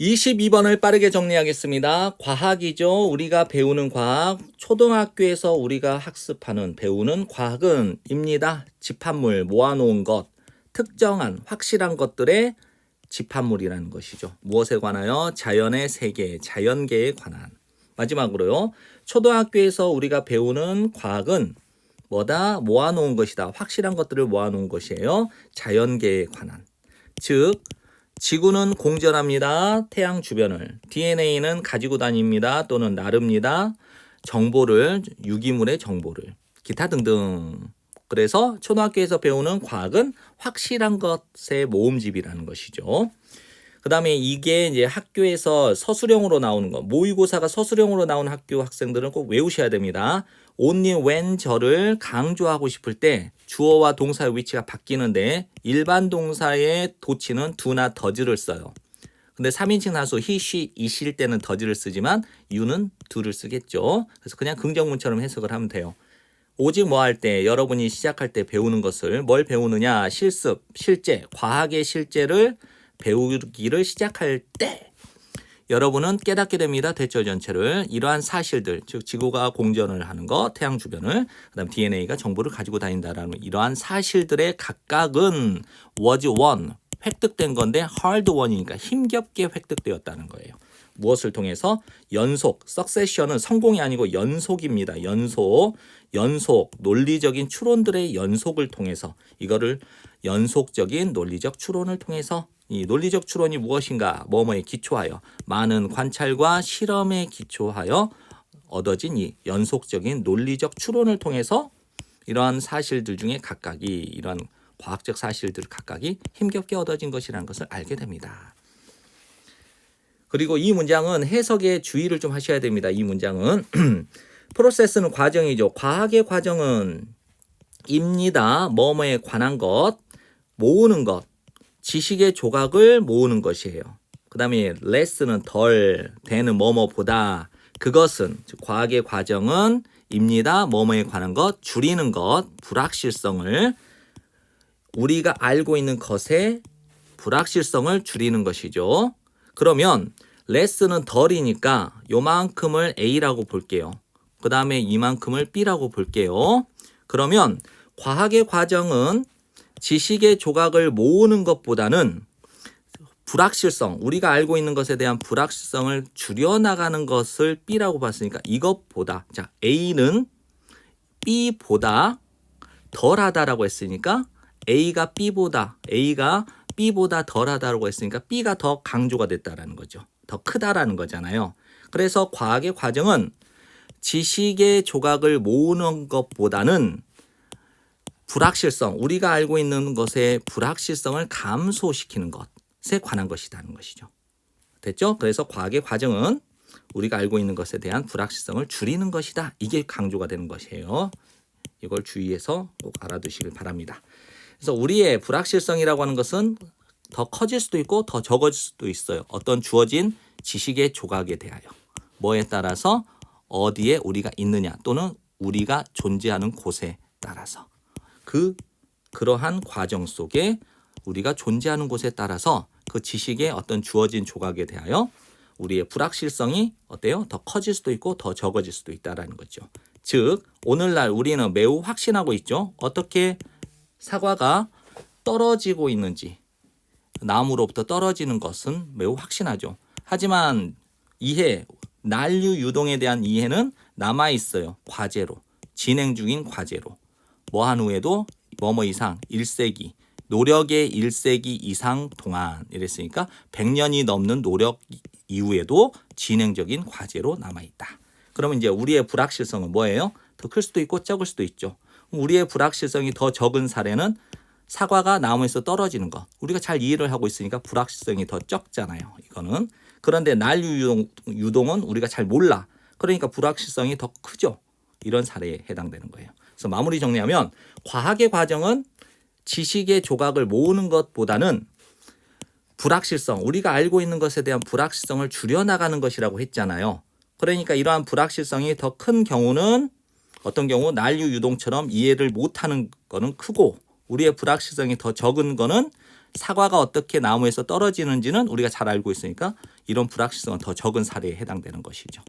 22번을 빠르게 정리하겠습니다. 과학이죠. 우리가 배우는 과학. 초등학교에서 우리가 학습하는 배우는 과학은 입니다. 집합물, 모아놓은 것, 특정한 확실한 것들의 집합물이라는 것이죠. 무엇에 관하여? 자연의 세계, 자연계에 관한. 마지막으로요. 초등학교에서 우리가 배우는 과학은 뭐다? 모아놓은 것이다. 확실한 것들을 모아놓은 것이에요. 자연계에 관한. 즉 지구는 공전합니다. 태양 주변을. DNA는 가지고 다닙니다. 또는 나릅니다. 정보를, 유기물의 정보를. 기타 등등. 그래서 초등학교에서 배우는 과학은 확실한 것의 모음집이라는 것이죠. 그 다음에 이게 이제 학교에서 서술형으로 나오는 거, 모의고사가 서술형으로 나오는 학교 학생들은 꼭 외우셔야 됩니다. only when 저를 강조하고 싶을 때 주어와 동사의 위치가 바뀌는데 일반 동사의 도치는 do나 does를 써요. 근데 3인칭 단수 he, she, it일 때는 does를 쓰지만 you는 do를 쓰겠죠. 그래서 그냥 긍정문처럼 해석을 하면 돼요. 오직 뭐 할 때, 여러분이 시작할 때 배우는 것을 뭘 배우느냐? 실습, 실제, 과학의 실제를 배우기를 시작할 때 여러분은 깨닫게 됩니다. 대처 전체를. 이러한 사실들, 즉 지구가 공전을 하는 것, 태양 주변을, 그다음 DNA가 정보를 가지고 다닌다라는 이러한 사실들의 각각은 was won, 획득된 건데 hard won이니까 힘겹게 획득되었다는 거예요. 무엇을 통해서? 연속, succession은 성공이 아니고 연속입니다. 연속, 논리적인 추론들의 연속을 통해서 이거를 연속적인 논리적 추론을 통해서 이 논리적 추론이 무엇인가? 뭐뭐에 기초하여 많은 관찰과 실험에 기초하여 얻어진 이 연속적인 논리적 추론을 통해서 이러한 사실들 중에 각각이 이러한 과학적 사실들 각각이 힘겹게 얻어진 것이라는 것을 알게 됩니다. 그리고 이 문장은 해석에 주의를 좀 하셔야 됩니다. 이 문장은 프로세스는 과정이죠. 과학의 과정은 입니다. 뭐뭐에 관한 것, 모으는 것, 지식의 조각을 모으는 것이에요. 그 다음에 less는 덜, 되는 뭐뭐보다, 그것은 즉 과학의 과정은 입니다. 뭐뭐에 관한 것, 줄이는 것, 불확실성을 우리가 알고 있는 것의 불확실성을 줄이는 것이죠. 그러면 less는 덜이니까 요만큼을 A라고 볼게요. 그 다음에 이만큼을 B라고 볼게요. 그러면 과학의 과정은 지식의 조각을 모으는 것보다는 불확실성, 우리가 알고 있는 것에 대한 불확실성을 줄여나가는 것을 B라고 봤으니까 이것보다, 자, A는 B보다 덜하다라고 했으니까 A가 B보다 덜하다라고 했으니까 B가 더 강조가 됐다라는 거죠. 더 크다라는 거잖아요. 그래서 과학의 과정은 지식의 조각을 모으는 것보다는 불확실성, 우리가 알고 있는 것의 불확실성을 감소시키는 것에 관한 것이라는 것이죠. 됐죠? 그래서 과학의 과정은 우리가 알고 있는 것에 대한 불확실성을 줄이는 것이다. 이게 강조가 되는 것이에요. 이걸 주의해서 꼭 알아두시길 바랍니다. 그래서 우리의 불확실성이라고 하는 것은 더 커질 수도 있고 더 적어질 수도 있어요. 어떤 주어진 지식의 조각에 대하여. 뭐에 따라서 어디에 우리가 있느냐 또는 우리가 존재하는 곳에 따라서. 그러한 과정 속에 우리가 존재하는 곳에 따라서 그 지식의 어떤 주어진 조각에 대하여 우리의 불확실성이 어때요? 더 커질 수도 있고 더 적어질 수도 있다라는 거죠. 즉 오늘날 우리는 매우 확신하고 있죠. 어떻게 사과가 떨어지고 있는지, 나무로부터 떨어지는 것은 매우 확신하죠. 하지만 난류 유동에 대한 이해는 남아있어요. 과제로, 진행 중인 과제로. 뭐 한 후에도 뭐뭐 이상 1세기, 노력의 1세기 이상 동안 이랬으니까 100년이 넘는 노력 이후에도 진행적인 과제로 남아있다. 그러면 이제 우리의 불확실성은 뭐예요? 더 클 수도 있고 적을 수도 있죠. 우리의 불확실성이 더 적은 사례는 사과가 나무에서 떨어지는 것. 우리가 잘 이해를 하고 있으니까 불확실성이 더 적잖아요. 이거는. 그런데 난류 유동은 우리가 잘 몰라. 그러니까 불확실성이 더 크죠. 이런 사례에 해당되는 거예요. 그래서 마무리 정리하면 과학의 과정은 지식의 조각을 모으는 것보다는 불확실성, 우리가 알고 있는 것에 대한 불확실성을 줄여나가는 것이라고 했잖아요. 그러니까 이러한 불확실성이 더 큰 경우는 어떤 경우 난류 유동처럼 이해를 못하는 거는 크고 우리의 불확실성이 더 적은 거는 사과가 어떻게 나무에서 떨어지는지는 우리가 잘 알고 있으니까 이런 불확실성은 더 적은 사례에 해당되는 것이죠.